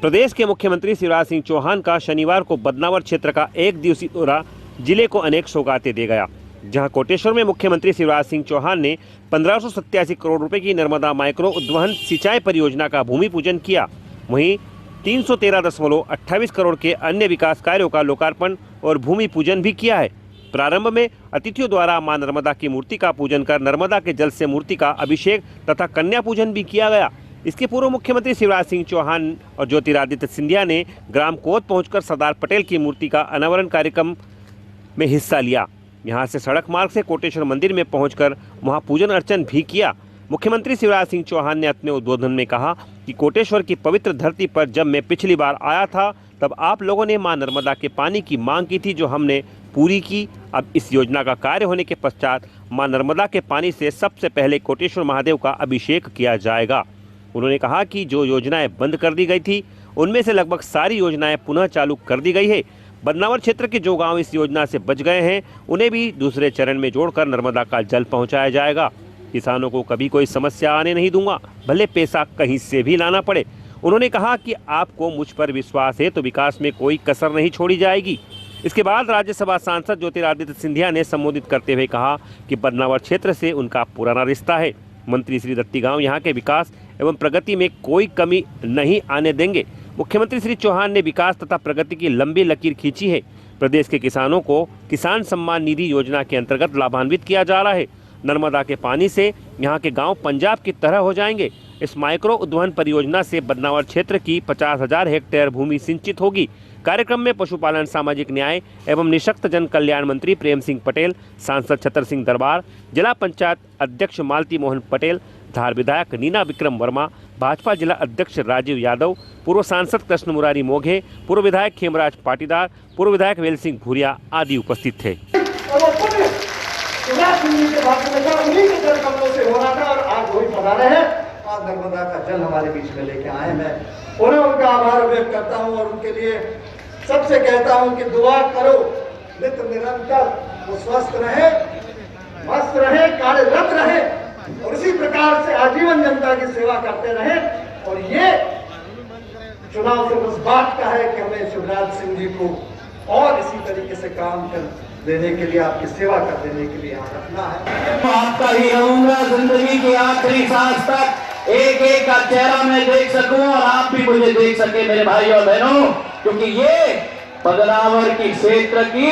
प्रदेश के मुख्यमंत्री शिवराज सिंह चौहान का शनिवार को बदनावर क्षेत्र का एक दिवसीय दौरा जिले को अनेक सौगातें दे गया। जहां कोटेश्वर में मुख्यमंत्री शिवराज सिंह चौहान ने 1587 करोड़ रुपए की नर्मदा माइक्रो उद्वहन सिंचाई परियोजना का भूमि पूजन किया। वहीं 313.28 करोड़ के अन्य विकास कार्यों का लोकार्पण और भूमि पूजन भी किया है। प्रारंभ में अतिथियों द्वारा मां नर्मदा की मूर्ति का पूजन कर नर्मदा के जल से मूर्ति का अभिषेक तथा कन्या पूजन भी किया गया। इसके पूर्व मुख्यमंत्री शिवराज सिंह चौहान और ज्योतिरादित्य सिंधिया ने ग्राम कोत पहुंचकर सरदार पटेल की मूर्ति का अनावरण कार्यक्रम में हिस्सा लिया। यहां से सड़क मार्ग से कोटेश्वर मंदिर में पहुंचकर वहां पूजन अर्चन भी किया। मुख्यमंत्री शिवराज सिंह चौहान ने अपने उद्बोधन में कहा कि कोटेश्वर की पवित्र धरती पर जब मैं पिछली बार आया था तब आप लोगों ने मां नर्मदा के पानी की मांग की थी, जो हमने पूरी की। अब इस योजना का कार्य होने के पश्चात मां नर्मदा के पानी से सबसे पहले कोटेश्वर महादेव का अभिषेक किया जाएगा। उन्होंने कहा कि जो योजनाएं बंद कर दी गई थी उनमें से लगभग सारी योजनाएं पुनः चालू कर दी गई है। बदनावर क्षेत्र के जो गांव इस योजना से बच गए हैं उन्हें भी दूसरे चरण में जोड़कर नर्मदा का जल पहुंचाया जाएगा। किसानों को कभी कोई समस्या आने नहीं दूंगा, भले पैसा कहीं से भी लाना पड़े। उन्होंने कहा कि आपको मुझ पर विश्वास है तो विकास में कोई कसर नहीं छोड़ी जाएगी। इसके बाद राज्यसभा सांसद ज्योतिरादित्य सिंधिया ने संबोधित करते हुए कहा कि बदनावर क्षेत्र से उनका पुराना रिश्ता है। मंत्री श्री दत्ती गांव यहाँ के विकास एवं प्रगति में कोई कमी नहीं आने देंगे। मुख्यमंत्री श्री चौहान ने विकास तथा प्रगति की लंबी लकीर खींची है। प्रदेश के किसानों को किसान सम्मान निधि योजना के अंतर्गत लाभान्वित किया जा रहा है। नर्मदा के पानी से यहाँ के गांव पंजाब की तरह हो जाएंगे। इस माइक्रो उद्वहन परियोजना से बदनावर क्षेत्र की 50,000 हेक्टेयर भूमि सिंचित होगी। कार्यक्रम में पशुपालन, सामाजिक न्याय एवं निःशक्त जन कल्याण मंत्री प्रेम सिंह पटेल, सांसद छतर सिंह दरबार, जिला पंचायत अध्यक्ष मालती मोहन पटेल, धार विधायक नीना विक्रम वर्मा, भाजपा जिला अध्यक्ष राजीव यादव, पूर्व सांसद कृष्ण मुरारी मोघे, पूर्व विधायक खेमराज पाटीदार, पूर्व विधायक वेल सिंह भूरिया आदि उपस्थित थे। नर्मदा का जल हमारे बीच में लेके आए। मैं उन्हें उनका आभार व्यक्त करता हूं और उनके लिए सबसे कहता हूं कि दुआ करो नित्य निरंतर, वो स्वस्थ रहे, मस्त रहे, कार्यरत रहे और इसी प्रकार से आजीवन जनता की सेवा करते रहे। और ये चुनाव सिर्फ उस बात का है कि हमें शिवराज सिंह जी को और इसी तरीके से काम कर देने के लिए, आपकी सेवा कर देने के लिए यहाँ रखना है। आपका ही रहूंगा जिंदगी की आखिरी सांस तक। एक एक का चेहरा मैं देख सकूं और आप भी मुझे देख सके मेरे भाई और बहनों, क्योंकि ये बदनावर की क्षेत्र की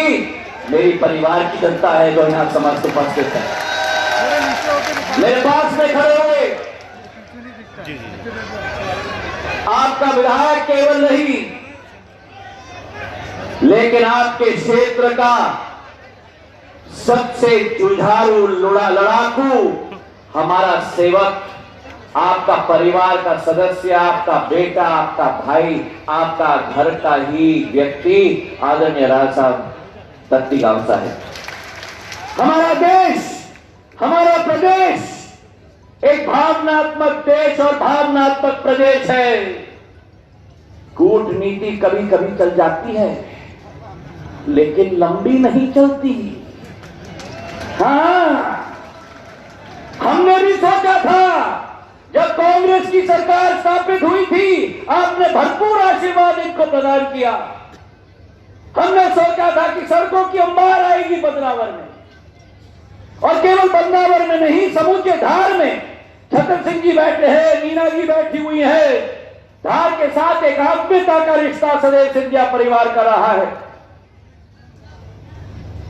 मेरी परिवार की जनता है जो यहाँ समस्त उपस्थित है। मेरे पास में खड़े हुए आपका विधायक केवल नहीं, लेकिन आपके क्षेत्र का सबसे जुझारू लड़ाकू हमारा सेवक, आपका परिवार का सदस्य, आपका बेटा, आपका भाई, आपका घर का ही व्यक्ति आदरणीय राज साहब दत्ती गांव साहब। हमारा देश, हमारा प्रदेश एक भावनात्मक देश और भावनात्मक प्रदेश है। कूटनीति कभी कभी चल जाती है लेकिन लंबी नहीं चलती। हाँ, हमने भी सोचा था जब कांग्रेस की सरकार स्थापित हुई थी, आपने भरपूर आशीर्वाद इनको प्रदान किया। हमने सोचा था कि सड़कों की अंबार आएगी बदनावर में, और केवल बदनावर में नहीं, समूचे धार में छतर सिंह जी बैठे हैं, नीना जी बैठी हुई है। धार के साथ एक आत्मीयता का रिश्ता सदैव सिंधिया परिवार का रहा है।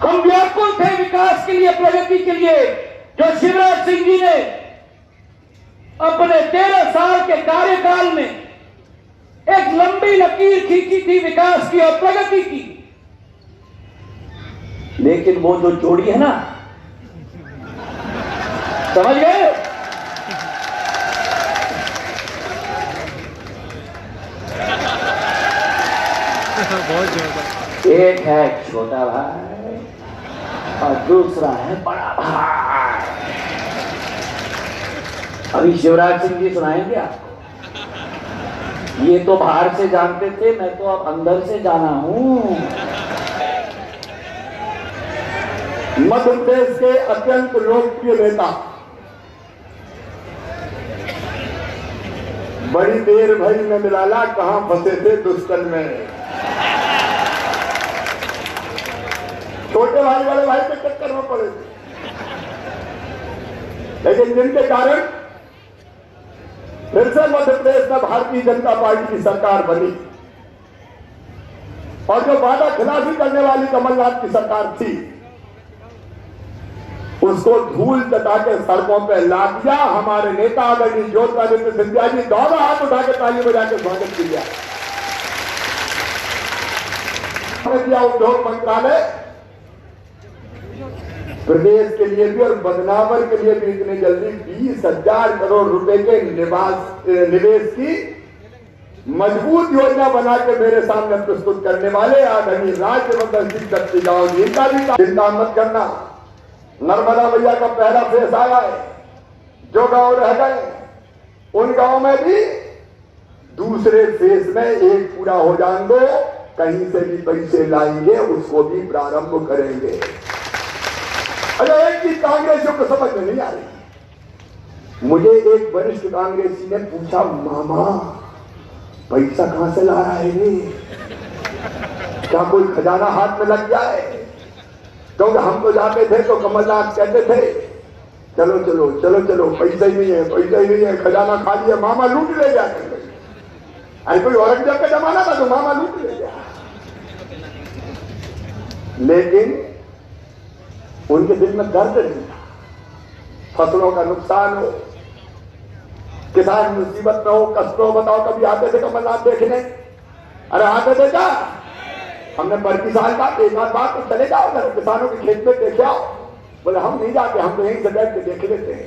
हम व्याकुल थे विकास के लिए, प्रगति के लिए, जो शिवराज सिंह जी ने अपने 13 साल के कार्यकाल में एक लंबी लकीर खींची थी विकास की और प्रगति की। लेकिन वो जो जोड़ी है ना, समझ गए? एक है छोटा भाई और दूसरा है बड़ा भाई। अभी शिवराज सिंह जी सुनाएंगे आपको। ये तो बाहर से जानते थे, मैं तो अब अंदर से जाना हूं। मध्य प्रदेश के अत्यंत लोकप्रिय नेता बड़ी देर भई में मिलाला, कहां फंसे थे दुष्कर्म में। छोटे भाई बड़े भाई के चक्कर में पड़े थे, लेकिन जिनके कारण फिर से मध्य प्रदेश में भारतीय जनता पार्टी की सरकार बनी और जो वादा खिलाफी करने वाली कमलनाथ की सरकार थी उसको धूल चटा के सड़कों पे ला दिया। हमारे नेता आदरणीय ज्योतिरादित्य सिंधिया जी दोनों हाथ उठा के ताली बजा के स्वागत किया। उद्योग मंत्रालय प्रदेश के लिए भी और बदनावर के लिए भी इतने जल्दी 20,000 करोड़ रुपए के निवेश की मजबूत योजना बना के मेरे सामने प्रस्तुत करने वाले आदरणीय राज्यवर्धन सिंह दत्ती गांव जी का भी चिंता मत करना। नर्मदा मैया का पहला फेस आया है, जो गांव रह गए उन गांव में भी दूसरे फेस में एक पूरा हो जाने दो, कहीं से भी पैसे लाएंगे उसको भी प्रारंभ करेंगे। अरे एक चीज कांग्रेसियों को समझ में नहीं आ रही। मुझे एक वरिष्ठ कांग्रेसी ने पूछा, मामा पैसा कहां से ला रहा है ये, क्या कोई खजाना हाथ में लग जाए? क्योंकि हम तो जाते थे तो कमलनाथ कहते थे चलो चलो चलो चलो, पैसा ही नहीं है, पैसा ही नहीं है, खजाना खाली है, मामा लूट ले जाते। अरे कोई औरंगजेब का जमाना था तो मामा लूट ले गया। लेकिन उनके दिल में दर्द नहीं था। फसलों का नुकसान हो, किसान मुसीबत में हो, कष्ट हो, बताओ कभी आते थे कमलनाथ देखने? अरे आते थे क्या? हमने पर किसान का एक आध बात तो चले जाओ ना, किसानों के खेत में देखे आओ। बोले हम नहीं जाते, हम तो यहीं से बैठ के देख लेते हैं।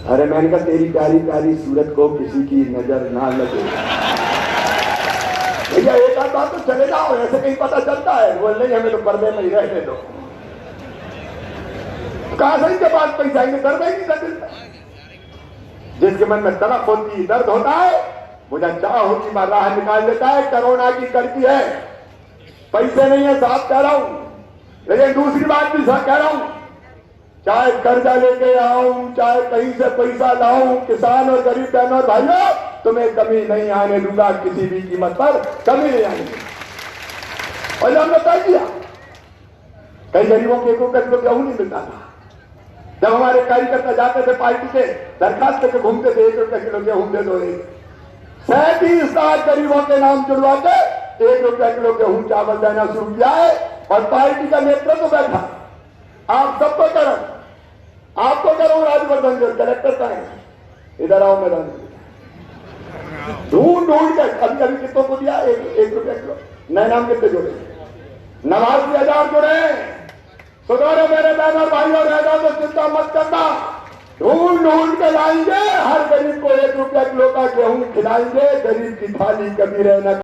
अरे मैंने कहा तेरी प्यारी प्यारी सूरत को किसी की नजर ना लगे भैया, एक आध बात तो चले जाओ, ऐसे कहीं पता चलता है? बोल नहीं हमें तो पर्दे में ही रहने दो। कहां से इनके पास पैसा ही दर्द है नहीं दिल। जिसके मन में तड़प होती, दर्द होता है, मुझे चाह होती मैं राह निकाल देता है। कोरोना की करती है, पैसे नहीं है साफ कह रहा हूं, लेकिन दूसरी बात भी कह रहा हूं, चाहे कर्जा लेके आऊं, चाहे कहीं से पैसा लाऊं, किसान और गरीब बहनों और भाइयों तुम्हें कमी नहीं आने दूंगा, किसी भी कीमत पर कमी नहीं आएगी। और हमने तय किया, कई गरीबों के 1 रुपये किलो गेहूं नहीं मिलता था। जब हमारे कार्यकर्ता जाते थे पार्टी के दरखास्त लेके घूमते थे 1 रुपये किलो गेहूं दे दो, 37 लाख गरीबों के नाम जुड़वा के 1 रुपया किलो गेहूं चावल देना शुरू किया है। और पार्टी का नेतृत्व बैठा, आप सबको करो, आपको करो राज्यवर्धन जो कलेक्टर का है, इधर आओ मैदान, ढूंढ ढूंढ के कभी कभी कितनों को दिया 1 रुपया किलो, नए नाम कितने जुड़े, 89,000 जुड़े। सुधारो मेरे बहन और भाइयों, रह जाओ तो चिंता मत करना, ढूंढ ढूंढ के लाएंगे, हर गरीब को 1 रुपया किलो का गेहूं खिलाएंगे, गरीब की थाली कभी रहना